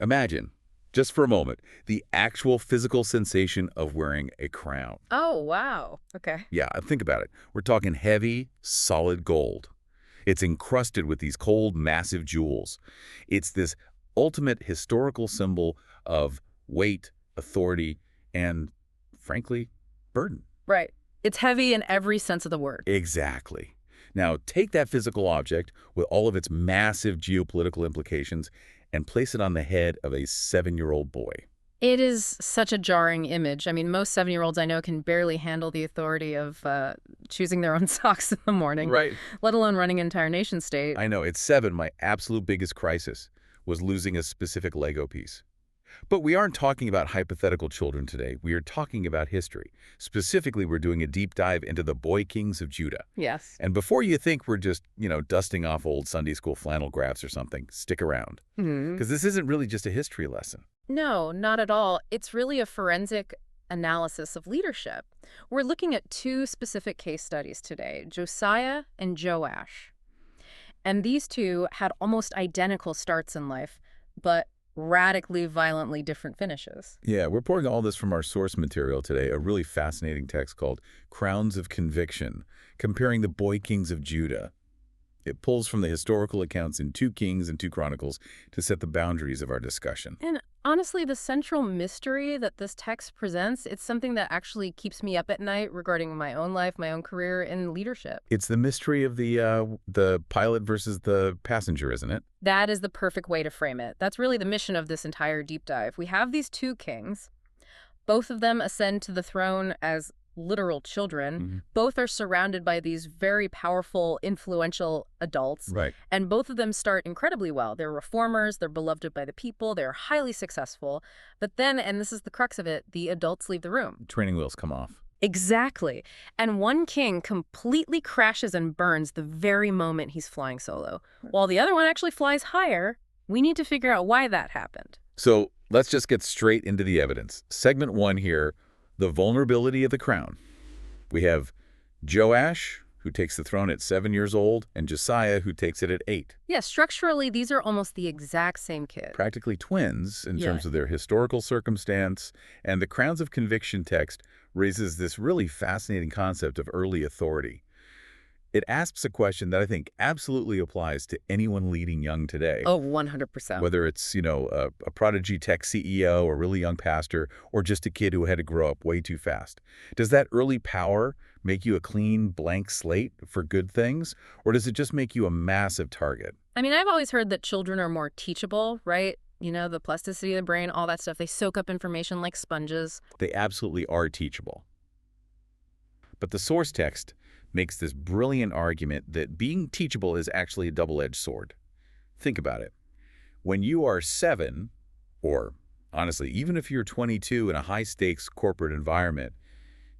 Imagine, just for a moment, the actual physical sensation of wearing a crown. Oh, wow. Okay. Yeah, think about it. We're talking heavy, solid gold. It's encrusted with these cold, massive jewels. It's this ultimate historical symbol of weight, authority, and, frankly, burden. Right. It's heavy in every sense of the word. Exactly. Now, take that physical object with all of its massive geopolitical implications and place it on the head of a 7-year-old boy. It is such a jarring image. I mean, most 7-year-olds I know can barely handle the authority of choosing their own socks in the morning, Right. let alone running an entire nation state. I know, at 7, my absolute biggest crisis was losing a specific Lego piece. But we aren't talking about hypothetical children today. We are talking about history. Specifically, we're doing a deep dive into the boy kings of Judah. Yes. And before you think we're just, dusting off old Sunday school flannel graphs or something, stick around. Because this isn't really just a history lesson. No, not at all. It's really a forensic analysis of leadership. We're looking at two specific case studies today, Josiah and Joash. And these two had almost identical starts in life, but radically, violently different finishes. Yeah, we're pouring all this from our source material today, a really fascinating text called Crowns of Conviction, comparing the boy kings of Judah. It pulls from the historical accounts in 2 Kings and 2 Chronicles to set the boundaries of our discussion. And honestly, the central mystery that this text presents, it's something that actually keeps me up at night regarding my own life, my own career in leadership. It's the mystery of the pilot versus the passenger, isn't it? That is the perfect way to frame it. That's really the mission of this entire deep dive. We have these 2 kings. Both of them ascend to the throne as literal children. Both are surrounded by these very powerful, influential adults. Right. And both of them start incredibly well. They're reformers, they're beloved by the people, they're highly successful. But then, and this is the crux of it, the adults leave the room. Training wheels come off. Exactly. And one king completely crashes and burns the very moment he's flying solo, while the other one actually flies higher. We need to figure out why that happened. So let's just get straight into the evidence. Segment 1 here, the vulnerability of the crown. We have Joash, who takes the throne at 7 years old, and Josiah, who takes it at 8. Yeah, structurally, these are almost the exact same kid. Practically twins in terms of their historical circumstance, and the Crowns of Conviction text raises this really fascinating concept of early authority. It asks a question that I think absolutely applies to anyone leading young today. Oh, 100%. Whether it's, a prodigy tech CEO, or a really young pastor, or just a kid who had to grow up way too fast. Does that early power make you a clean, blank slate for good things, or does it just make you a massive target? I mean, I've always heard that children are more teachable, right? The plasticity of the brain, all that stuff. They soak up information like sponges. They absolutely are teachable. But the source text makes this brilliant argument that being teachable is actually a double-edged sword. Think about it. When you are 7, or honestly, even if you're 22 in a high-stakes corporate environment,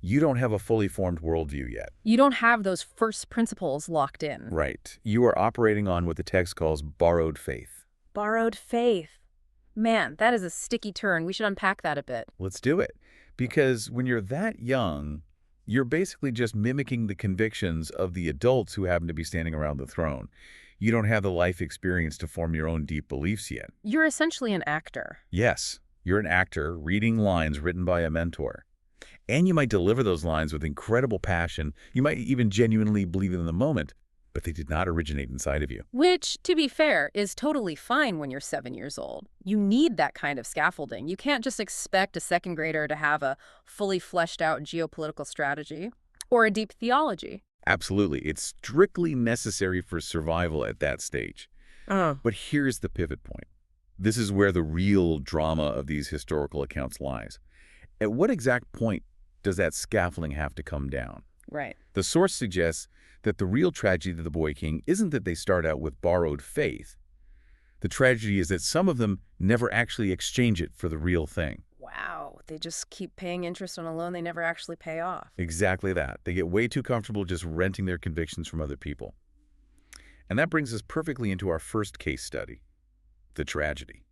you don't have a fully formed worldview yet. You don't have those first principles locked in. Right. You are operating on what the text calls borrowed faith. Borrowed faith. Man, that is a sticky turn. We should unpack that a bit. Let's do it. Because when you're that young, you're basically just mimicking the convictions of the adults who happen to be standing around the throne. You don't have the life experience to form your own deep beliefs yet. You're essentially an actor. Yes, you're an actor reading lines written by a mentor. And you might deliver those lines with incredible passion. You might even genuinely believe them in the moment, but they did not originate inside of you. Which, to be fair, is totally fine when you're 7 years old. You need that kind of scaffolding. You can't just expect a second grader to have a fully fleshed out geopolitical strategy or a deep theology. Absolutely. It's strictly necessary for survival at that stage. But here's the pivot point. This is where the real drama of these historical accounts lies. At what exact point does that scaffolding have to come down? Right. The source suggests that the real tragedy of the boy king isn't that they start out with borrowed faith. The tragedy is that some of them never actually exchange it for the real thing. Wow. They just keep paying interest on a loan they never actually pay off. Exactly that. They get way too comfortable just renting their convictions from other people. And that brings us perfectly into our first case study, the tragedy.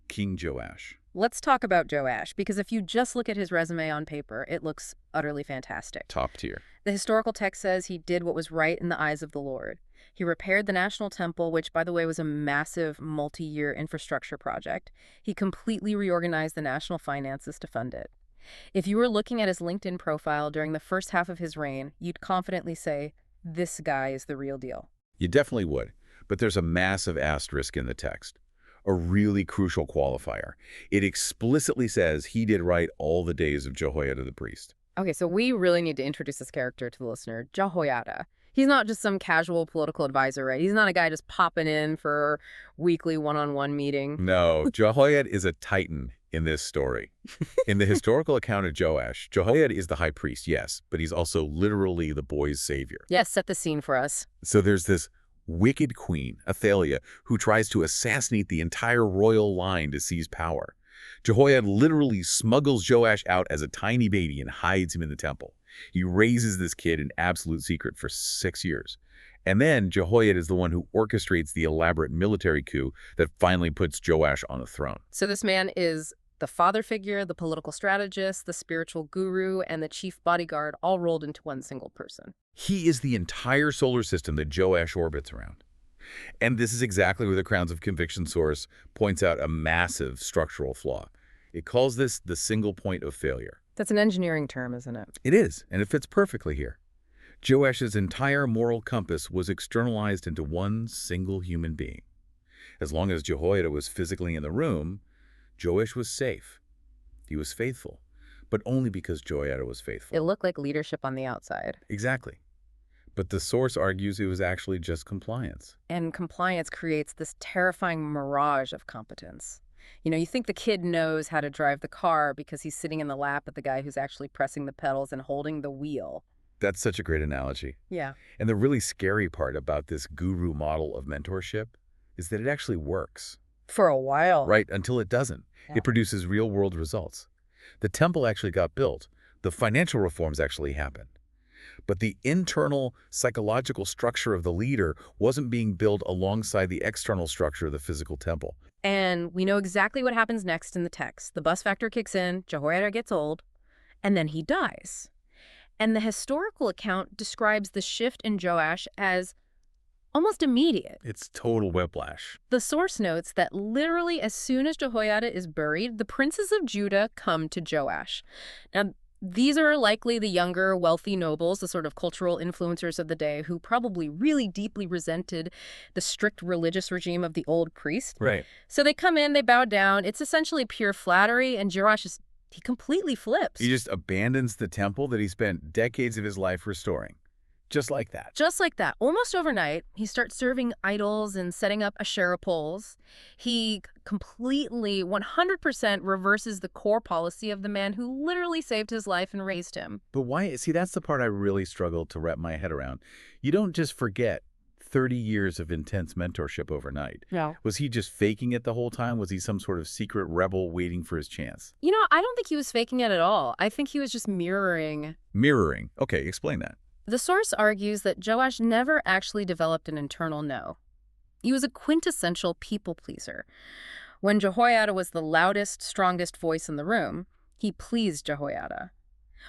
King Joash. Let's talk about Joash, because if you just look at his resume on paper, it looks utterly fantastic. Top tier. The historical text says he did what was right in the eyes of the Lord. He repaired the National Temple, which, by the way, was a massive multi-year infrastructure project. He completely reorganized the national finances to fund it. If you were looking at his LinkedIn profile during the first half of his reign, you'd confidently say, this guy is the real deal. You definitely would. But there's a massive asterisk in the text, a really crucial qualifier. It explicitly says he did right all the days of Jehoiada the priest. Okay, so we really need to introduce this character to the listener, Jehoiada. He's not just some casual political advisor, right? He's not a guy just popping in for weekly one-on-one meeting. No, Jehoiada is a titan in this story. In the historical account of Joash, Jehoiada is the high priest, yes, but he's also literally the boy's savior. Yes, set the scene for us. So there's this wicked queen, Athaliah, who tries to assassinate the entire royal line to seize power. Jehoiada literally smuggles Joash out as a tiny baby and hides him in the temple. He raises this kid in absolute secret for 6 years. And then Jehoiada is the one who orchestrates the elaborate military coup that finally puts Joash on the throne. So this man is the father figure, the political strategist, the spiritual guru, and the chief bodyguard all rolled into one single person. He is the entire solar system that Joash orbits around. And this is exactly where the Crowns of Conviction source points out a massive structural flaw. It calls this the single point of failure. That's an engineering term, isn't it? It is, and it fits perfectly here. Joash's entire moral compass was externalized into one single human being. As long as Jehoiada was physically in the room, Joash was safe. He was faithful, but only because Jehoiada was faithful. It looked like leadership on the outside. Exactly. But the source argues it was actually just compliance. And compliance creates this terrifying mirage of competence. You know, you think the kid knows how to drive the car because he's sitting in the lap of the guy who's actually pressing the pedals and holding the wheel. That's such a great analogy. Yeah. And the really scary part about this guru model of mentorship is that it actually works. For a while. Right, until it doesn't. Yeah. It produces real-world results. The temple actually got built. The financial reforms actually happened. But the internal psychological structure of the leader wasn't being built alongside the external structure of the physical temple. And we know exactly what happens next in the text. The bus factor kicks in, Jehoiada gets old, and then he dies. And the historical account describes the shift in Joash as almost immediate. It's total whiplash. The source notes that literally as soon as Jehoiada is buried, the princes of Judah come to Joash. Now, these are likely the younger, wealthy nobles, the sort of cultural influencers of the day who probably really deeply resented the strict religious regime of the old priest. Right. So they come in, they bow down. It's essentially pure flattery, and Joash he completely flips. He just abandons the temple that he spent decades of his life restoring. Just like that. Just like that. Almost overnight, he starts serving idols and setting up Asherah poles. He completely, 100% reverses the core policy of the man who literally saved his life and raised him. But why? See, that's the part I really struggled to wrap my head around. You don't just forget 30 years of intense mentorship overnight. No. Was he just faking it the whole time? Was he some sort of secret rebel waiting for his chance? You know, I don't think he was faking it at all. I think he was just mirroring. Mirroring. Okay, explain that. The source argues that Joash never actually developed an internal no. He was a quintessential people pleaser. When Jehoiada was the loudest, strongest voice in the room, he pleased Jehoiada.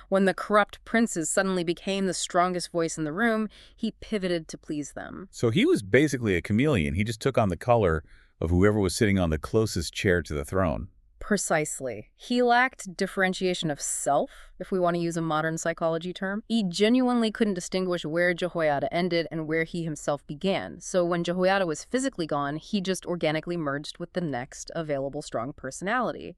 When the corrupt princes suddenly became the strongest voice in the room, he pivoted to please them. So he was basically a chameleon. He just took on the color of whoever was sitting on the closest chair to the throne. Precisely. He lacked differentiation of self, if we want to use a modern psychology term. He genuinely couldn't distinguish where Jehoiada ended and where he himself began. So when Jehoiada was physically gone, he just organically merged with the next available strong personality.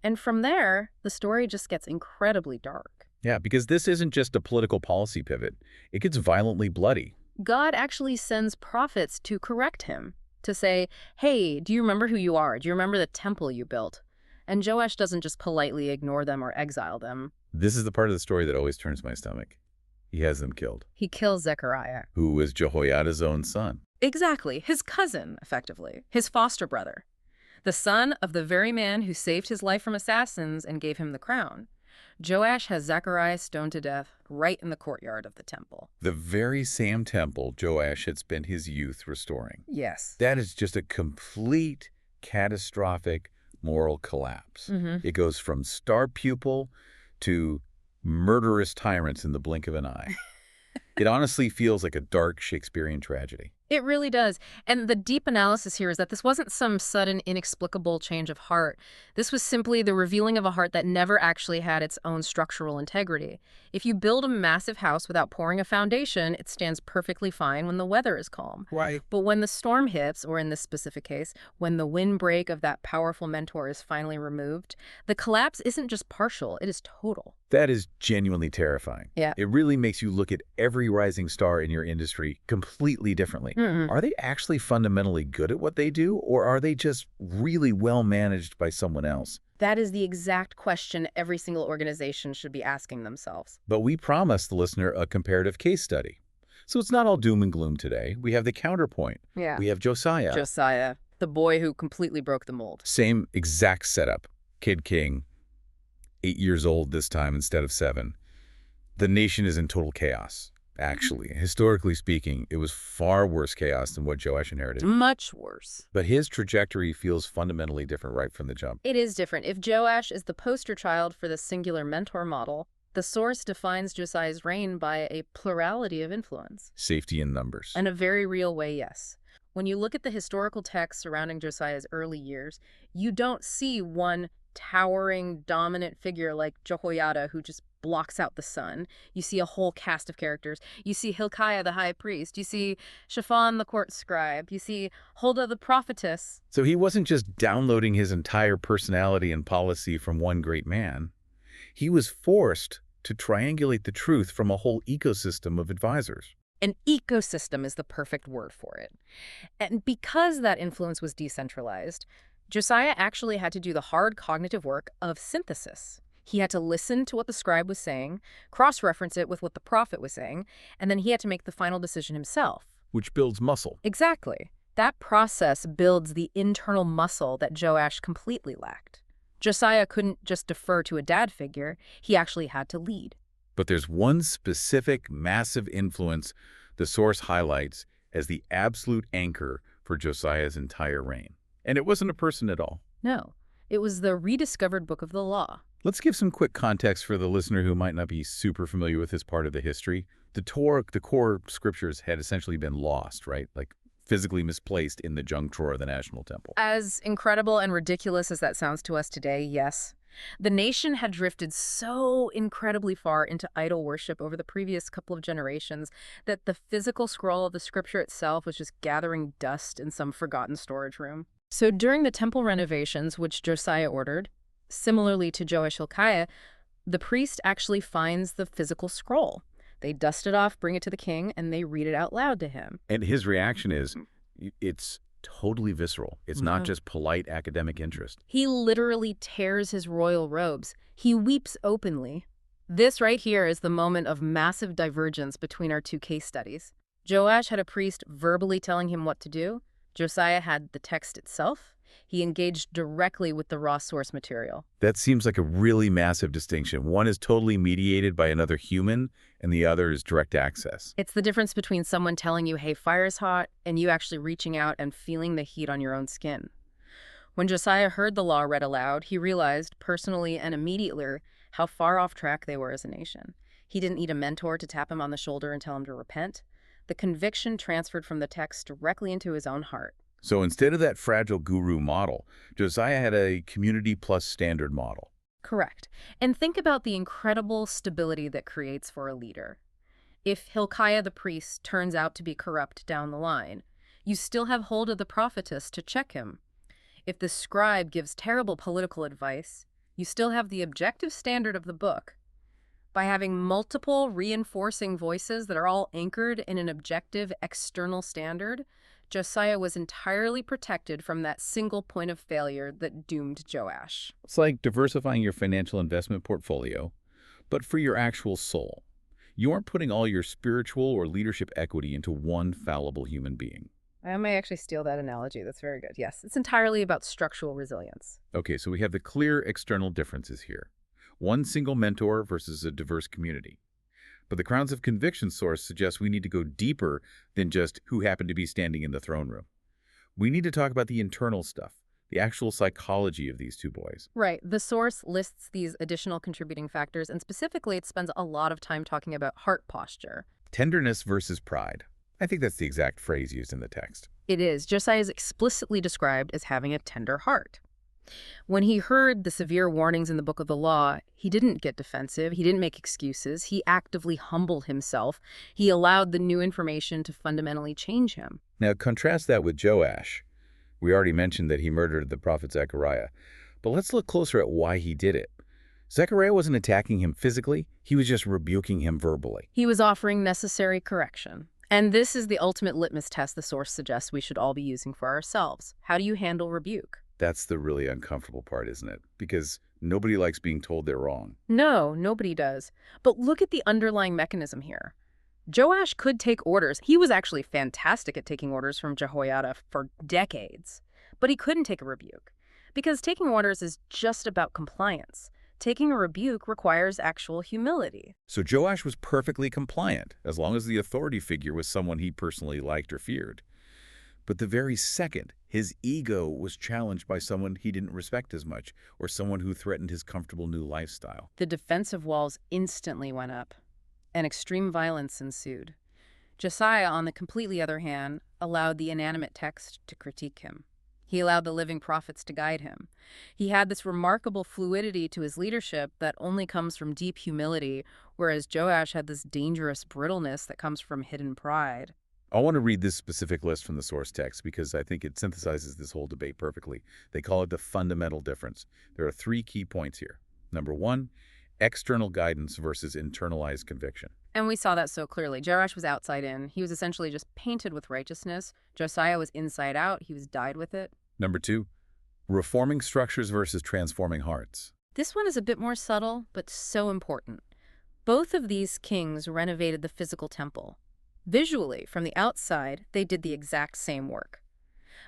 And from there, the story just gets incredibly dark. Yeah, because this isn't just a political policy pivot. It gets violently bloody. God actually sends prophets to correct him, to say, hey, do you remember who you are? Do you remember the temple you built? And Joash doesn't just politely ignore them or exile them. This is the part of the story that always turns my stomach. He has them killed. He kills Zechariah, who was Jehoiada's own son. Exactly. His cousin, effectively. His foster brother. The son of the very man who saved his life from assassins and gave him the crown. Joash has Zechariah stoned to death right in the courtyard of the temple. The very same temple Joash had spent his youth restoring. Yes. That is just a complete, catastrophic moral collapse. It goes from star pupil to murderous tyrants in the blink of an eye. It honestly feels like a dark Shakespearean tragedy. It really does. And the deep analysis here is that this wasn't some sudden, inexplicable change of heart. This was simply the revealing of a heart that never actually had its own structural integrity. If you build a massive house without pouring a foundation, it stands perfectly fine when the weather is calm. Right. But when the storm hits, or in this specific case, when the windbreak of that powerful mentor is finally removed, the collapse isn't just partial, it is total. That is genuinely terrifying. Yeah. It really makes you look at every rising star in your industry completely differently. Are they actually fundamentally good at what they do, or are they just really well managed by someone else? That is the exact question every single organization should be asking themselves. But we promised the listener a comparative case study. So it's not all doom and gloom today. We have the counterpoint. Yeah. We have Josiah. Josiah, the boy who completely broke the mold. Same exact setup. Kid king, 8 years old this time instead of 7. The nation is in total chaos, actually. Historically speaking, it was far worse chaos than what Joash inherited. Much worse. But his trajectory feels fundamentally different right from the jump. It is different. If Joash is the poster child for the singular mentor model, the source defines Josiah's reign by a plurality of influence. Safety in numbers. In a very real way, yes. When you look at the historical texts surrounding Josiah's early years, you don't see one towering, dominant figure like Jehoiada who just blocks out the sun. You see a whole cast of characters. You see Hilkiah the high priest. You see Shaphan the court scribe. You see Huldah the prophetess. So he wasn't just downloading his entire personality and policy from one great man. He was forced to triangulate the truth from a whole ecosystem of advisors. An ecosystem is the perfect word for it. And because that influence was decentralized, Josiah actually had to do the hard cognitive work of synthesis. He had to listen to what the scribe was saying, cross-reference it with what the prophet was saying, and then he had to make the final decision himself. Which builds muscle. Exactly. That process builds the internal muscle that Joash completely lacked. Josiah couldn't just defer to a dad figure, he actually had to lead. But there's one specific massive influence the source highlights as the absolute anchor for Josiah's entire reign. And it wasn't a person at all. No, it was the rediscovered book of the law. Let's give some quick context for the listener who might not be super familiar with this part of the history. The Torah, the core scriptures had essentially been lost, right? Like physically misplaced in the junk drawer of the National Temple. As incredible and ridiculous as that sounds to us today, yes. The nation had drifted so incredibly far into idol worship over the previous couple of generations that the physical scroll of the scripture itself was just gathering dust in some forgotten storage room. So during the temple renovations, which Josiah ordered, similarly to Joash Hilkiah, the priest actually finds the physical scroll. They dust it off, bring it to the king, and they read it out loud to him. And his reaction is, it's totally visceral. It's not just polite academic interest. He literally tears his royal robes. He weeps openly. This right here is the moment of massive divergence between our two case studies. Joash had a priest verbally telling him what to do. Josiah had the text itself. He engaged directly with the raw source material. That seems like a really massive distinction. One is totally mediated by another human, and the other is direct access. It's the difference between someone telling you, hey, fire's hot, and you actually reaching out and feeling the heat on your own skin. When Josiah heard the law read aloud, he realized, personally and immediately, how far off track they were as a nation. He didn't need a mentor to tap him on the shoulder and tell him to repent. The conviction transferred from the text directly into his own heart. So instead of that fragile guru model, Josiah had a community plus standard model. Correct. And think about the incredible stability that creates for a leader. If Hilkiah the priest turns out to be corrupt down the line, you still have Huldah the prophetess to check him. If the scribe gives terrible political advice, you still have the objective standard of the book. By having multiple reinforcing voices that are all anchored in an objective external standard, Josiah was entirely protected from that single point of failure that doomed Joash. It's like diversifying your financial investment portfolio, but for your actual soul. You aren't putting all your spiritual or leadership equity into one fallible human being. I may actually steal that analogy. That's very good. Yes, it's entirely about structural resilience. Okay, so we have the clear external differences here. One single mentor versus a diverse community. But the Grounds of Conviction source suggests we need to go deeper than just who happened to be standing in the throne room. We need to talk about the internal stuff, the actual psychology of these two boys. Right. The source lists these additional contributing factors, and specifically it spends a lot of time talking about heart posture. Tenderness versus pride. I think that's the exact phrase used in the text. It is. Josiah is explicitly described as having a tender heart. When he heard the severe warnings in the book of the law, he didn't get defensive. He didn't make excuses. He actively humbled himself. He allowed the new information to fundamentally change him. Now, contrast that with Joash. We already mentioned that he murdered the prophet Zechariah. But let's look closer at why he did it. Zechariah wasn't attacking him physically. He was just rebuking him verbally. He was offering necessary correction. And this is the ultimate litmus test the source suggests we should all be using for ourselves. How do you handle rebuke? That's the really uncomfortable part, isn't it? Because nobody likes being told they're wrong. No, nobody does. But look at the underlying mechanism here. Joash could take orders. He was actually fantastic at taking orders from Jehoiada for decades. But he couldn't take a rebuke. Because taking orders is just about compliance. Taking a rebuke requires actual humility. So Joash was perfectly compliant, as long as the authority figure was someone he personally liked or feared. But the very second, his ego was challenged by someone he didn't respect as much, or someone who threatened his comfortable new lifestyle. The defensive walls instantly went up, and extreme violence ensued. Josiah, on the completely other hand, allowed the inanimate text to critique him. He allowed the living prophets to guide him. He had this remarkable fluidity to his leadership that only comes from deep humility, whereas Joash had this dangerous brittleness that comes from hidden pride. I want to read this specific list from the source text because I think it synthesizes this whole debate perfectly. They call it the fundamental difference. There are 3 key points here. Number 1, external guidance versus internalized conviction. And we saw that so clearly. Joash was outside in. He was essentially just painted with righteousness. Josiah was inside out. He was dyed with it. Number 2, reforming structures versus transforming hearts. This one is a bit more subtle, but so important. Both of these kings renovated the physical temple. Visually, from the outside, they did the exact same work.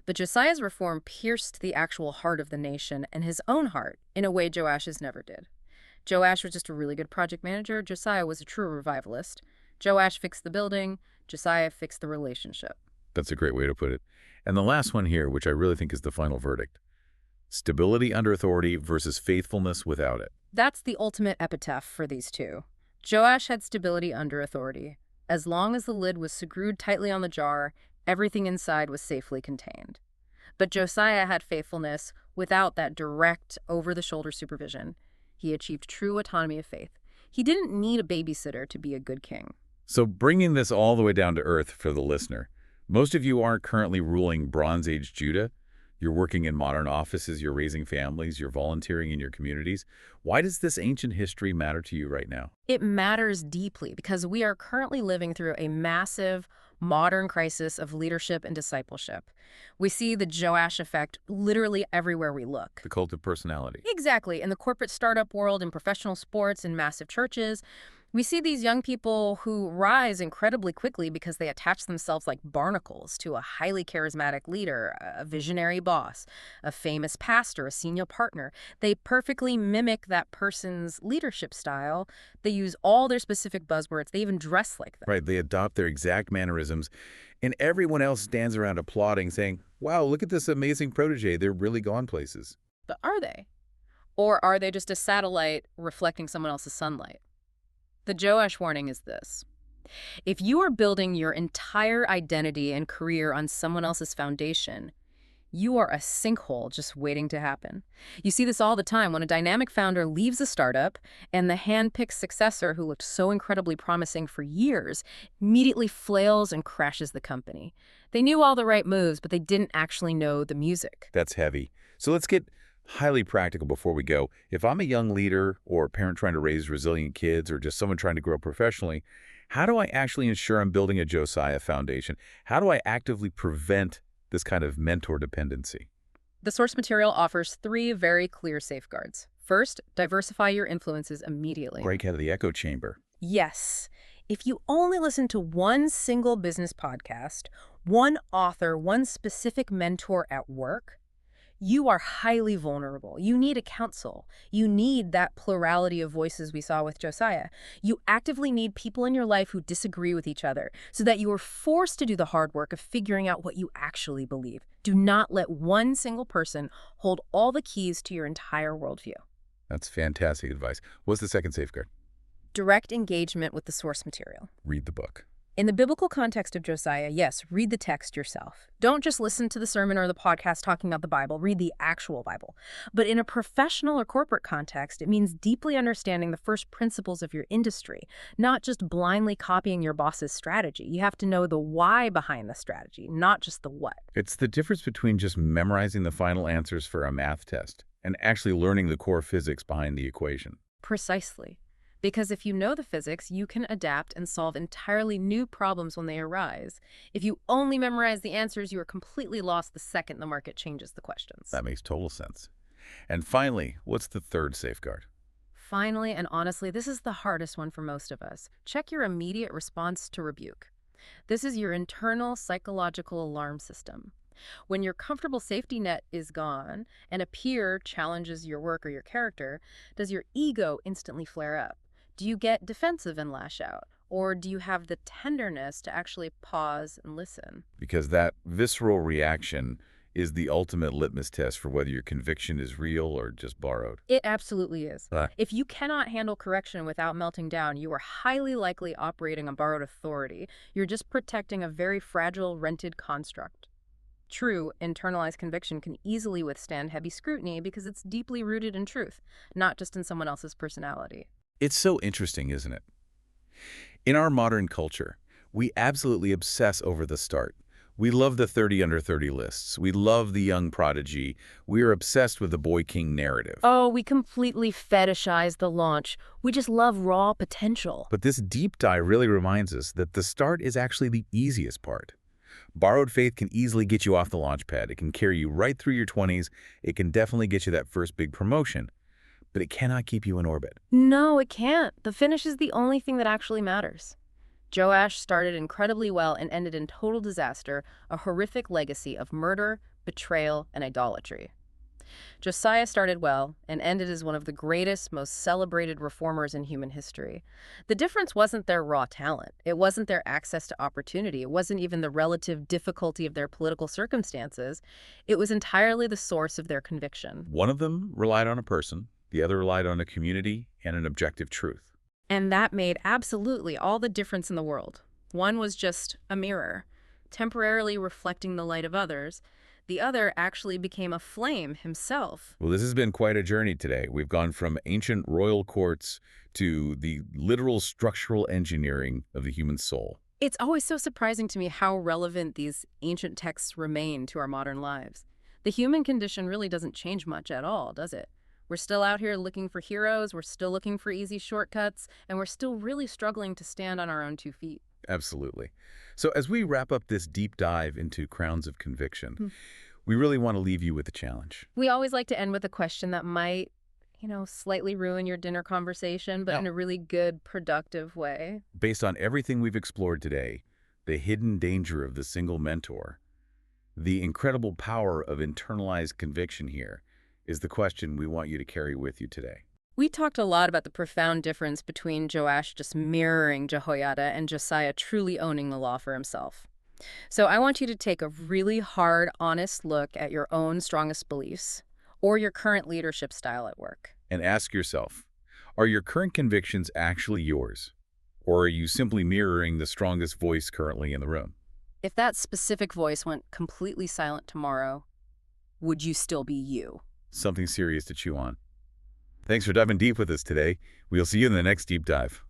But Josiah's reform pierced the actual heart of the nation and his own heart in a way Joash's never did. Joash was just a really good project manager. Josiah was a true revivalist. Joash fixed the building. Josiah fixed the relationship. That's a great way to put it. And the last one here, which I really think is the final verdict. Stability under authority versus faithfulness without it. That's the ultimate epitaph for these two. Joash had stability under authority. As long as the lid was screwed tightly on the jar, everything inside was safely contained. But Josiah had faithfulness without that direct, over-the-shoulder supervision. He achieved true autonomy of faith. He didn't need a babysitter to be a good king. So bringing this all the way down to earth for the listener, most of you aren't currently ruling Bronze Age Judah. You're working in modern offices, you're raising families, you're volunteering in your communities. Why does this ancient history matter to you right now? It matters deeply because we are currently living through a massive modern crisis of leadership and discipleship. We see the Joash effect literally everywhere we look. The cult of personality. Exactly. In the corporate startup world, in professional sports, in massive churches, we see these young people who rise incredibly quickly because they attach themselves like barnacles to a highly charismatic leader, a visionary boss, a famous pastor, a senior partner. They perfectly mimic that person's leadership style. They use all their specific buzzwords. They even dress like them. Right, they adopt their exact mannerisms, and everyone else stands around applauding, saying, wow, look at this amazing protege. They're really gone places. But are they? Or are they just a satellite reflecting someone else's sunlight? The Joash warning is this. If you are building your entire identity and career on someone else's foundation, you are a sinkhole just waiting to happen. You see this all the time when a dynamic founder leaves a startup and the hand-picked successor who looked so incredibly promising for years immediately flails and crashes the company. They knew all the right moves, but they didn't actually know the music. That's heavy. So let's get highly practical before we go. If I'm a young leader or a parent trying to raise resilient kids or just someone trying to grow professionally, how do I actually ensure I'm building a Josiah foundation? How do I actively prevent this kind of mentor dependency? The source material offers 3 very clear safeguards. First, diversify your influences immediately. Break out of the echo chamber. Yes. If you only listen to one single business podcast, one author, one specific mentor at work, you are highly vulnerable. You need a counsel. You need that plurality of voices we saw with Josiah. You actively need people in your life who disagree with each other so that you are forced to do the hard work of figuring out what you actually believe. Do not let one single person hold all the keys to your entire worldview. That's fantastic advice. What's the second safeguard? Direct engagement with the source material. Read the book. In the biblical context of Josiah, yes, read the text yourself. Don't just listen to the sermon or the podcast talking about the Bible. Read the actual Bible. But in a professional or corporate context, it means deeply understanding the first principles of your industry, not just blindly copying your boss's strategy. You have to know the why behind the strategy, not just the what. It's the difference between just memorizing the final answers for a math test and actually learning the core physics behind the equation. Precisely. Because if you know the physics, you can adapt and solve entirely new problems when they arise. If you only memorize the answers, you are completely lost the second the market changes the questions. That makes total sense. And finally, what's the third safeguard? Finally, and honestly, this is the hardest one for most of us. Check your immediate response to rebuke. This is your internal psychological alarm system. When your comfortable safety net is gone and a peer challenges your work or your character, does your ego instantly flare up? Do you get defensive and lash out? Or do you have the tenderness to actually pause and listen? Because that visceral reaction is the ultimate litmus test for whether your conviction is real or just borrowed. It absolutely is. Ah. If you cannot handle correction without melting down, you are highly likely operating on borrowed authority. You're just protecting a very fragile, rented construct. True, internalized conviction can easily withstand heavy scrutiny because it's deeply rooted in truth, not just in someone else's personality. It's so interesting, isn't it? In our modern culture, we absolutely obsess over the start. We love the 30 under 30 lists. We love the young prodigy. We are obsessed with the boy king narrative. Oh, we completely fetishize the launch. We just love raw potential. But this deep dive really reminds us that the start is actually the easiest part. Borrowed faith can easily get you off the launch pad. It can carry you right through your 20s. It can definitely get you that first big promotion. But it cannot keep you in orbit. No, it can't. The finish is the only thing that actually matters. Joash started incredibly well and ended in total disaster, a horrific legacy of murder, betrayal, and idolatry. Josiah started well and ended as one of the greatest, most celebrated reformers in human history. The difference wasn't their raw talent. It wasn't their access to opportunity. It wasn't even the relative difficulty of their political circumstances. It was entirely the source of their conviction. One of them relied on a person. The other relied on a community and an objective truth. And that made absolutely all the difference in the world. One was just a mirror, temporarily reflecting the light of others. The other actually became a flame himself. Well, this has been quite a journey today. We've gone from ancient royal courts to the literal structural engineering of the human soul. It's always so surprising to me how relevant these ancient texts remain to our modern lives. The human condition really doesn't change much at all, does it? We're still out here looking for heroes, we're still looking for easy shortcuts, and we're still really struggling to stand on our own 2 feet. Absolutely. So as we wrap up this deep dive into crowns of conviction, we really want to leave you with a challenge. We always like to end with a question that might, slightly ruin your dinner conversation, but in a really good, productive way. Based on everything we've explored today, the hidden danger of the single mentor, the incredible power of internalized conviction here, is the question we want you to carry with you today. We talked a lot about the profound difference between Joash just mirroring Jehoiada and Josiah truly owning the law for himself. So I want you to take a really hard, honest look at your own strongest beliefs or your current leadership style at work. And ask yourself, are your current convictions actually yours? Or are you simply mirroring the strongest voice currently in the room? If that specific voice went completely silent tomorrow, would you still be you? Something serious to chew on. Thanks for diving deep with us today. We'll see you in the next deep dive.